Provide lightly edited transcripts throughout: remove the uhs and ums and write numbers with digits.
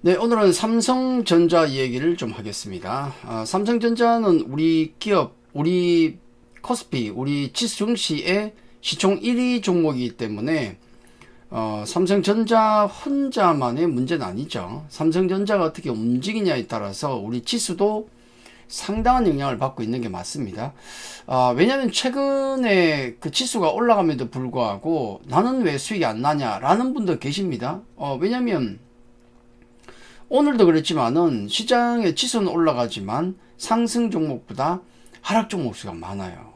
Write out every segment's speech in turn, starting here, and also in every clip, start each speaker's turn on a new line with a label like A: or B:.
A: 네, 오늘은 삼성전자 얘기를 좀 하겠습니다. 삼성전자는 우리 기업, 우리 코스피, 우리 지수 증시의 시총 1위 종목이기 때문에 삼성전자 혼자만의 문제는 아니죠. 삼성전자가 어떻게 움직이냐에 따라서 우리 지수도 상당한 영향을 받고 있는 게 맞습니다. 왜냐하면 최근에 그 지수가 올라감에도 불구하고 나는 왜 수익이 안 나냐라는 분도 계십니다. 왜냐하면 오늘도 그랬지만은 시장의 지수는 올라가지만 상승 종목보다 하락 종목 수가 많아요.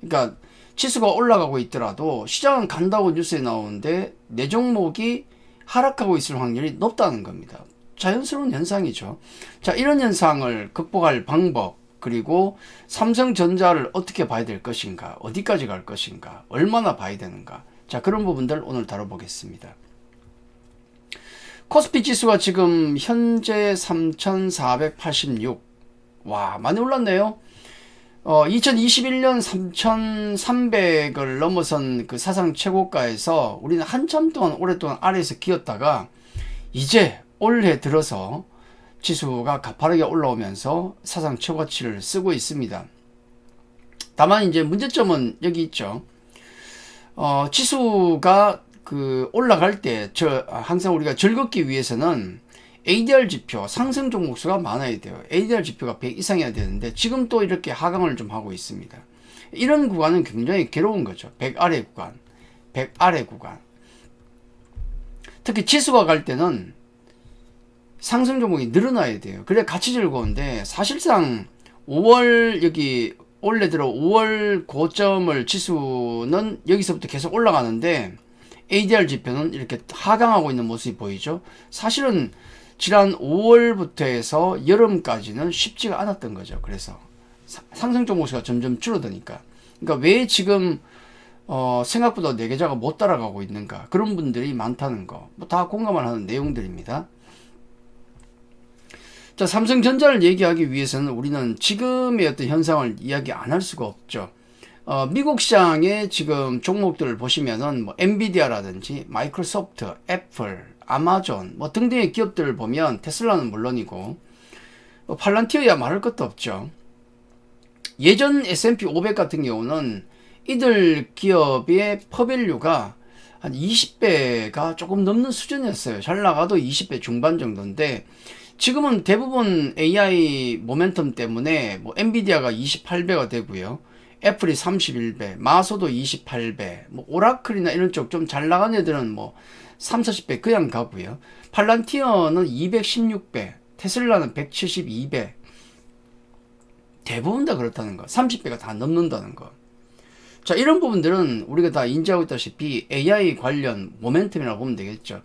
A: 그러니까 지수가 올라가고 있더라도 시장은 간다고 뉴스에 나오는데 내 종목이 하락하고 있을 확률이 높다는 겁니다. 자연스러운 현상이죠. 자, 이런 현상을 극복할 방법, 그리고 삼성전자를 어떻게 봐야 될 것인가, 어디까지 갈 것인가, 얼마나 봐야 되는가. 자, 그런 부분들 오늘 다뤄보겠습니다. 코스피 지수가 지금 현재 3,486. 와, 많이 올랐네요. 2021년 3,300을 넘어선 그 사상 최고가에서 우리는 한참 동안 오랫동안 아래에서 기었다가 이제 올해 들어서 지수가 가파르게 올라오면서 사상 최고치를 쓰고 있습니다. 다만 이제 문제점은 여기 있죠. 지수가 올라갈 때 항상 우리가 즐겁기 위해서는 ADR 지표, 상승 종목 수가 많아야 돼요. ADR 지표가 100 이상이어야 되는데 지금 또 이렇게 하강을 좀 하고 있습니다. 이런 구간은 굉장히 괴로운 거죠. 100 아래 구간, 100 아래 구간. 특히 지수가 갈 때는 상승 종목이 늘어나야 돼요. 그래 같이 즐거운데 사실상 5월 여기 원래 들어 5월 고점을 지수는 여기서부터 계속 올라가는데 ADR 지표는 이렇게 하강하고 있는 모습이 보이죠. 사실은 지난 5월부터 해서 여름까지는 쉽지가 않았던 거죠. 그래서 상승 종목수가 점점 줄어드니까. 그러니까 왜 지금 생각보다 내 계좌가 못 따라가고 있는가, 그런 분들이 많다는 거, 뭐 다 공감을 하는 내용들입니다. 자, 삼성전자를 얘기하기 위해서는 우리는 지금의 어떤 현상을 이야기 안 할 수가 없죠. 미국 시장의 지금 종목들을 보시면은 뭐 엔비디아라든지 마이크로소프트, 애플, 아마존 뭐 등등의 기업들을 보면 테슬라는 물론이고 팔란티어야 말할 것도 없죠. 예전 S&P 500 같은 경우는 이들 기업의 퍼밸류가 한 20배가 조금 넘는 수준이었어요. 잘 나가도 20배 중반 정도인데 지금은 대부분 AI 모멘텀 때문에 뭐 엔비디아가 28배가 되고요. 애플이 31배, 마소도 28배, 뭐 오라클이나 이런 쪽 좀 잘 나간 애들은 뭐 3, 40배 그냥 가고요. 팔란티어는 216배, 테슬라는 172배. 대부분 다 그렇다는 거. 30배가 다 넘는다는 거. 자, 이런 부분들은 우리가 다 인지하고 있다시피 AI 관련 모멘텀이라고 보면 되겠죠.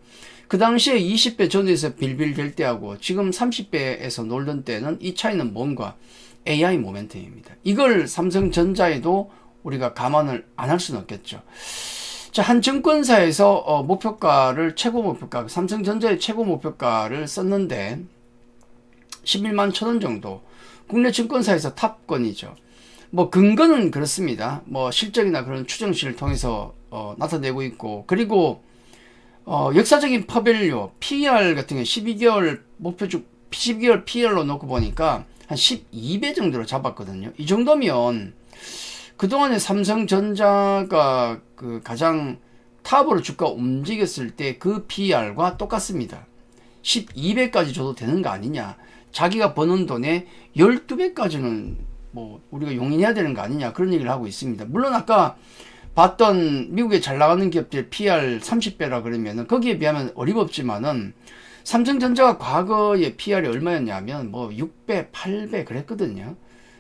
A: 그 당시에 20배 전에서 빌빌 될 때하고 지금 30배에서 놀던 때는 이 차이는 뭔가? AI 모멘텀입니다. 이걸 삼성전자에도 우리가 감안을 안 할 수는 없겠죠. 자, 한 증권사에서 목표가를, 최고 목표가, 삼성전자의 최고 목표가를 썼는데 11만 1천 원 정도. 국내 증권사에서 탑권이죠. 뭐 근거는 그렇습니다. 뭐 실적이나 그런 추정치를 통해서 나타내고 있고, 그리고 역사적인 퍼밸류 PER 같은 게 12개월 목표주 12개월 PER로 놓고 보니까 한 12배 정도로 잡았거든요. 이 정도면 그동안에 삼성전자가 그 가장 탑으로 주가 움직였을 때 그 PER과 똑같습니다. 12배까지 줘도 되는 거 아니냐. 자기가 버는 돈의 12배까지는 뭐 우리가 용인해야 되는 거 아니냐, 그런 얘기를 하고 있습니다. 물론 아까 봤던 미국에 잘 나가는 기업들 PR 30배라 그러면은 거기에 비하면 어림없지만은 삼성전자가 과거에 PR이 얼마였냐면 뭐 6배, 8배 그랬거든요.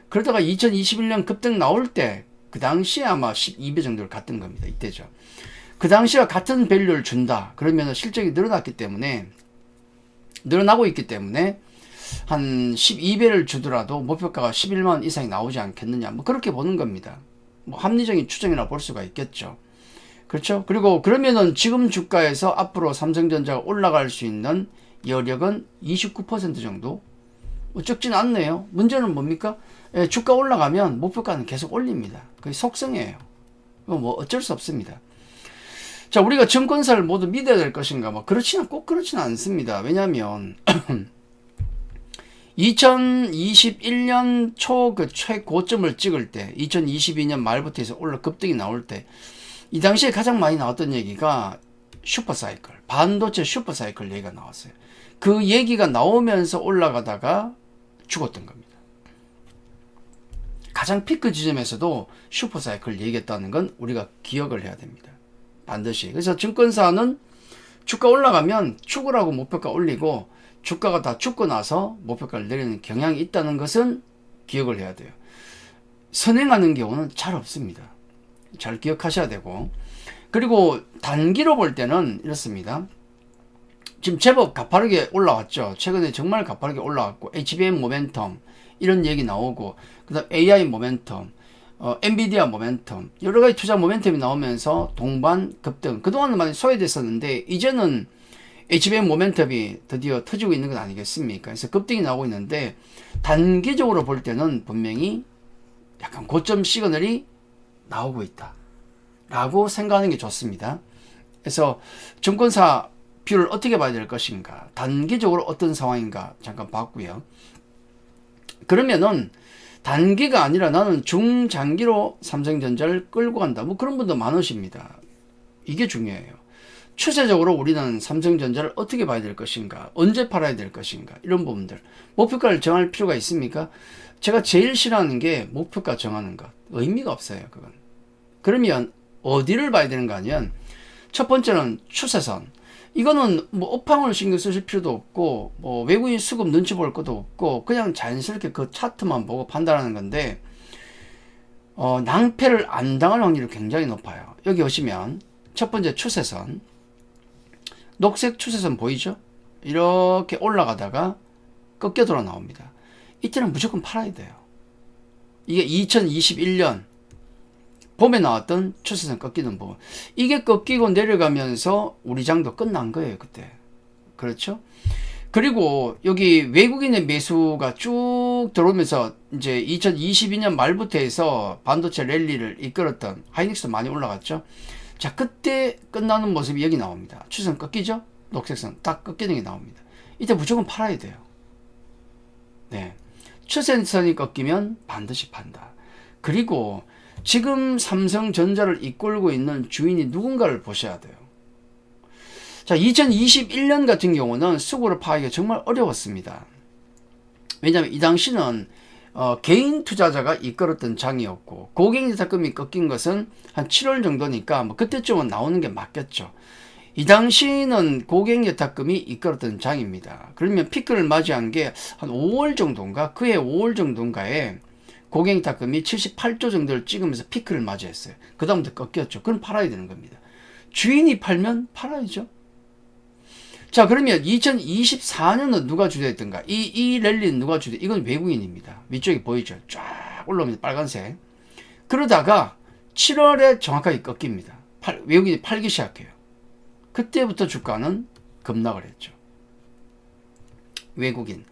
A: 그러다가 2021년 급등 나올 때 그 당시에 아마 12배 정도를 갔던 겁니다. 이때죠. 그 당시와 같은 밸류를 준다. 그러면 실적이 늘어나고 있기 때문에 한 12배를 주더라도 목표가가 11만 원 이상이 나오지 않겠느냐. 뭐 그렇게 보는 겁니다. 뭐 합리적인 추정이라 볼 수가 있겠죠. 그렇죠? 그리고 그러면은 지금 주가에서 앞으로 삼성전자가 올라갈 수 있는 여력은 29% 정도? 뭐 적진 않네요. 문제는 뭡니까? 주가 올라가면 목표가는 계속 올립니다. 그게 속성이에요. 뭐 어쩔 수 없습니다. 자, 우리가 증권사를 모두 믿어야 될 것인가? 뭐 꼭 그렇지는 않습니다. 왜냐하면 2021년 초 그 최고점을 찍을 때, 2022년 말부터 해서 급등이 나올 때, 이 당시에 가장 많이 나왔던 얘기가 슈퍼사이클, 반도체 슈퍼사이클 얘기가 나왔어요. 그 얘기가 나오면서 올라가다가 죽었던 겁니다. 가장 피크 지점에서도 슈퍼사이클 얘기했다는 건 우리가 기억을 해야 됩니다. 반드시. 그래서 증권사는 주가 올라가면 죽으라고 목표가 올리고, 주가가 다 죽고 나서 목표가를 내리는 경향이 있다는 것은 기억을 해야 돼요. 선행하는 경우는 잘 없습니다. 잘 기억하셔야 되고, 그리고 단기로 볼 때는 이렇습니다. 지금 제법 가파르게 올라왔죠. 최근에 정말 가파르게 올라왔고, HBM 모멘텀 이런 얘기 나오고, 그 다음 AI 모멘텀, 엔비디아 모멘텀, 여러 가지 투자 모멘텀이 나오면서 동반 급등. 그동안은 많이 소외됐었는데 이제는 HBM 모멘텀이 드디어 터지고 있는 건 아니겠습니까? 그래서 급등이 나오고 있는데, 단기적으로 볼 때는 분명히 약간 고점 시그널이 나오고 있다 라고 생각하는 게 좋습니다. 그래서 증권사 뷰를 어떻게 봐야 될 것인가, 단기적으로 어떤 상황인가 잠깐 봤고요. 그러면은 단기가 아니라 나는 중장기로 삼성전자를 끌고 간다, 뭐 그런 분도 많으십니다. 이게 중요해요. 추세적으로 우리는 삼성전자를 어떻게 봐야 될 것인가, 언제 팔아야 될 것인가, 이런 부분들. 목표가를 정할 필요가 있습니까? 제가 제일 싫어하는 게 목표가 정하는 것. 의미가 없어요, 그건. 그러면 어디를 봐야 되는 거 아니면, 첫 번째는 추세선. 이거는 뭐 업황을 신경 쓰실 필요도 없고, 뭐 외국인 수급 눈치 볼 것도 없고, 그냥 자연스럽게 그 차트만 보고 판단하는 건데, 낭패를 안 당할 확률이 굉장히 높아요. 여기 오시면 첫 번째 추세선, 녹색 추세선 보이죠? 이렇게 올라가다가 꺾여 돌아 나옵니다. 이때는 무조건 팔아야 돼요. 이게 2021년 봄에 나왔던 추세선 꺾이는 부분. 이게 꺾이고 내려가면서 우리 장도 끝난 거예요, 그때. 그렇죠? 그리고 여기 외국인의 매수가 쭉 들어오면서 이제 2022년 말부터 해서 반도체 랠리를 이끌었던 하이닉스도 많이 올라갔죠. 자, 그때 끝나는 모습이 여기 나옵니다. 추세선 꺾이죠? 녹색선 딱 꺾이는 게 나옵니다. 이때 무조건 팔아야 돼요. 네. 추세선이 꺾이면 반드시 판다. 그리고 지금 삼성전자를 이끌고 있는 주인이 누군가를 보셔야 돼요. 자, 2021년 같은 경우는 수급을 파악하기가 정말 어려웠습니다. 왜냐하면 이 당시는 개인 투자자가 이끌었던 장이었고, 고객예탁금이 꺾인 것은 한 7월 정도니까 뭐 그때쯤은 나오는 게 맞겠죠. 이 당시는 고객예탁금이 이끌었던 장입니다. 그러면 피크를 맞이한 게 한 5월 정도인가, 그해 5월 정도인가에 고객예탁금이 78조 정도를 찍으면서 피크를 맞이했어요. 그 다음부터 꺾였죠. 그럼 팔아야 되는 겁니다. 주인이 팔면 팔아야죠. 자, 그러면 2024년은 누가 주도했던가? 이 랠리는 누가 주도했던가? 이건 외국인입니다. 위쪽에 보이죠? 쫙 올라옵니다. 빨간색. 그러다가 7월에 정확하게 꺾입니다. 외국인이 팔기 시작해요. 그때부터 주가는 급락을 했죠. 외국인.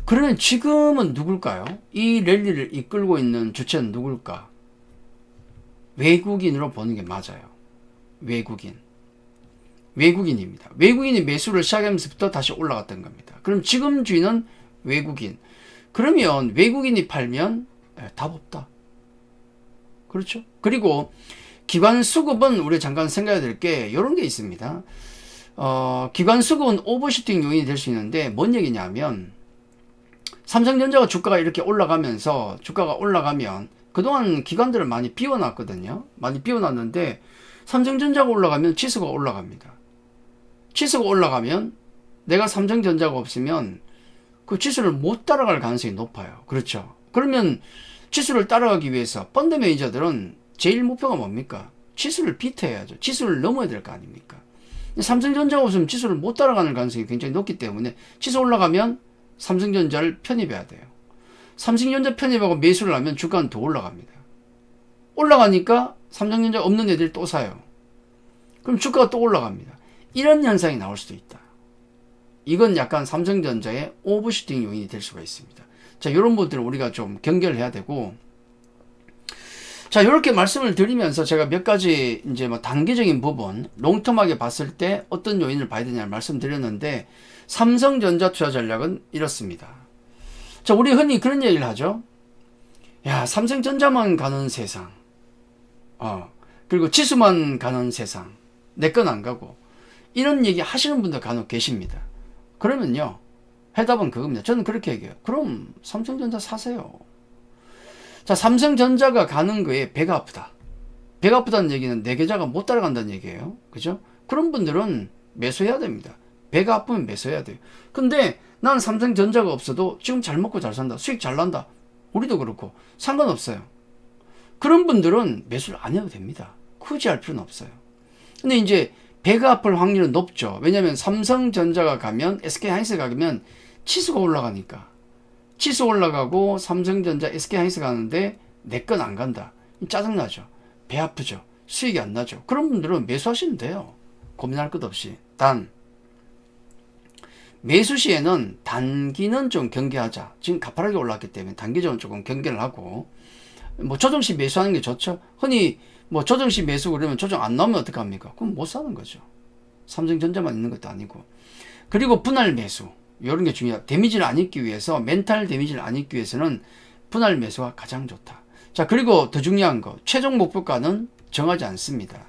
A: 그러면 지금은 누굴까요? 이 랠리를 이끌고 있는 주체는 누굴까? 외국인으로 보는 게 맞아요. 외국인입니다. 외국인이 매수를 시작하면서부터 다시 올라갔던 겁니다. 그럼 지금 주인은 외국인. 그러면 외국인이 팔면 답 없다. 그렇죠? 그리고 기관 수급은 우리 잠깐 생각해야 될 게 이런 게 있습니다. 기관 수급은 오버슈팅 요인이 될 수 있는데 뭔 얘기냐면, 삼성전자가 주가가 이렇게 올라가면서, 주가가 올라가면 그동안 기관들을 많이 비워놨거든요. 많이 비워놨는데 삼성전자가 올라가면 지수가 올라갑니다. 지수가 올라가면 내가 삼성전자가 없으면 그 지수를 못 따라갈 가능성이 높아요. 그렇죠? 그러면 지수를 따라가기 위해서 펀드 매니저들은 제일 목표가 뭡니까? 지수를 비트해야죠. 지수를 넘어야 될 거 아닙니까? 삼성전자가 없으면 지수를 못 따라가는 가능성이 굉장히 높기 때문에 지수 올라가면 삼성전자를 편입해야 돼요. 삼성전자 편입하고 매수를 하면 주가는 더 올라갑니다. 올라가니까 삼성전자 없는 애들이 또 사요. 그럼 주가가 또 올라갑니다. 이런 현상이 나올 수도 있다. 이건 약간 삼성전자의 오버슈팅 요인이 될 수가 있습니다. 자, 이런 부분들은 우리가 좀 경계를 해야 되고, 자, 이렇게 말씀을 드리면서 제가 몇 가지 이제 뭐 단기적인 부분, 롱텀하게 봤을 때 어떤 요인을 봐야 되냐를 말씀드렸는데, 삼성전자 투자 전략은 이렇습니다. 자, 우리 흔히 그런 얘기를 하죠. 야, 삼성전자만 가는 세상. 그리고 지수만 가는 세상. 내 건 안 가고. 이런 얘기 하시는 분들 간혹 계십니다. 그러면요, 해답은 그겁니다. 저는 그렇게 얘기해요. 그럼 삼성전자 사세요. 자, 삼성전자가 가는 거에 배가 아프다. 배가 아프다는 얘기는 내 계좌가 못 따라간다는 얘기예요. 그죠? 그런 분들은 매수해야 됩니다. 배가 아프면 매수해야 돼요. 근데 난 삼성전자가 없어도 지금 잘 먹고 잘 산다. 수익 잘 난다. 우리도 그렇고 상관없어요. 그런 분들은 매수를 안 해도 됩니다. 굳이 할 필요는 없어요. 근데 이제 배가 아플 확률은 높죠. 왜냐하면 삼성전자가 가면 SK하이닉스가 가면 치수가 올라가니까. 치수 올라가고 삼성전자 SK하이닉스 가는데 내 건 안 간다. 짜증나죠. 배 아프죠. 수익이 안 나죠. 그런 분들은 매수하시면 돼요. 고민할 것 없이. 단 매수 시에는 단기는 좀 경계하자. 지금 가파르게 올랐기 때문에 단기적으로 조금 경계를 하고, 뭐 조정시 매수하는 게 좋죠. 흔히 뭐 조정시 매수 그러면 조정 안 나오면 어떡합니까? 그럼 못 사는 거죠. 삼성전자만 있는 것도 아니고. 그리고 분할 매수. 이런 게 중요하다. 데미지를 안 입기 위해서, 멘탈 데미지를 안 입기 위해서는 분할 매수가 가장 좋다. 자, 그리고 더 중요한 거. 최종 목표가는 정하지 않습니다.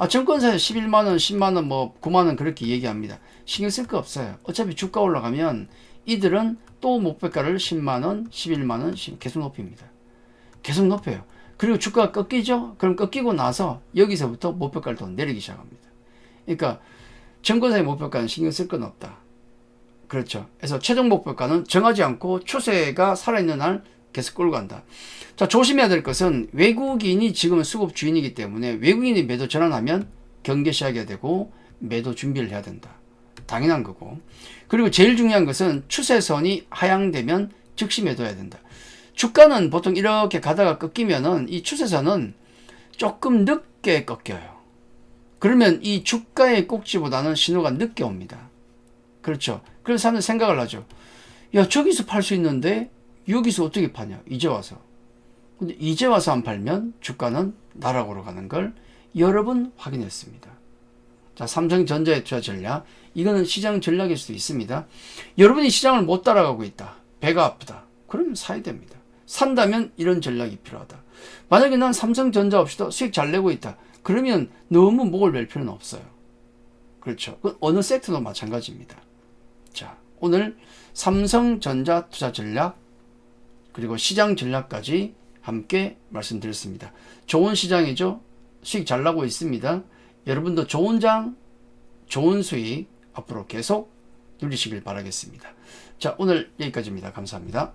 A: 증권사에 11만원, 10만원, 뭐 9만원 그렇게 얘기합니다. 신경 쓸 거 없어요. 어차피 주가 올라가면 이들은 또 목표가를 10만원, 11만원 계속 높입니다. 계속 높여요. 그리고 주가가 꺾이죠? 그럼 꺾이고 나서 여기서부터 목표가를 더 내리기 시작합니다. 그러니까 증권사의 목표가는 신경 쓸 건 없다. 그렇죠. 그래서 최종 목표가는 정하지 않고 추세가 살아있는 한 계속 끌고 간다. 자, 조심해야 될 것은 외국인이 지금 수급 주인이기 때문에 외국인이 매도 전환하면 경계 시작해야 되고 매도 준비를 해야 된다. 당연한 거고. 그리고 제일 중요한 것은 추세선이 하향되면 즉시 매도해야 된다. 주가는 보통 이렇게 가다가 꺾이면은 이 추세선은 조금 늦게 꺾여요. 그러면 이 주가의 꼭지보다는 신호가 늦게 옵니다. 그렇죠. 그래서 사람들이 생각을 하죠. 야, 저기서 팔 수 있는데 여기서 어떻게 파냐? 이제 와서. 근데 이제 와서 안 팔면 주가는 나락으로 가는 걸 여러 번 확인했습니다. 자, 삼성전자의 투자 전략. 이거는 시장 전략일 수도 있습니다. 여러분이 시장을 못 따라가고 있다. 배가 아프다. 그러면 사야 됩니다. 산다면 이런 전략이 필요하다. 만약에 난 삼성전자 없이도 수익 잘 내고 있다. 그러면 너무 목을 맬 필요는 없어요. 그렇죠. 어느 섹터도 마찬가지입니다. 자, 오늘 삼성전자 투자 전략 그리고 시장 전략까지 함께 말씀드렸습니다. 좋은 시장이죠. 수익 잘 나고 있습니다. 여러분도 좋은 장, 좋은 수익 앞으로 계속 누리시길 바라겠습니다. 자, 오늘 여기까지입니다. 감사합니다.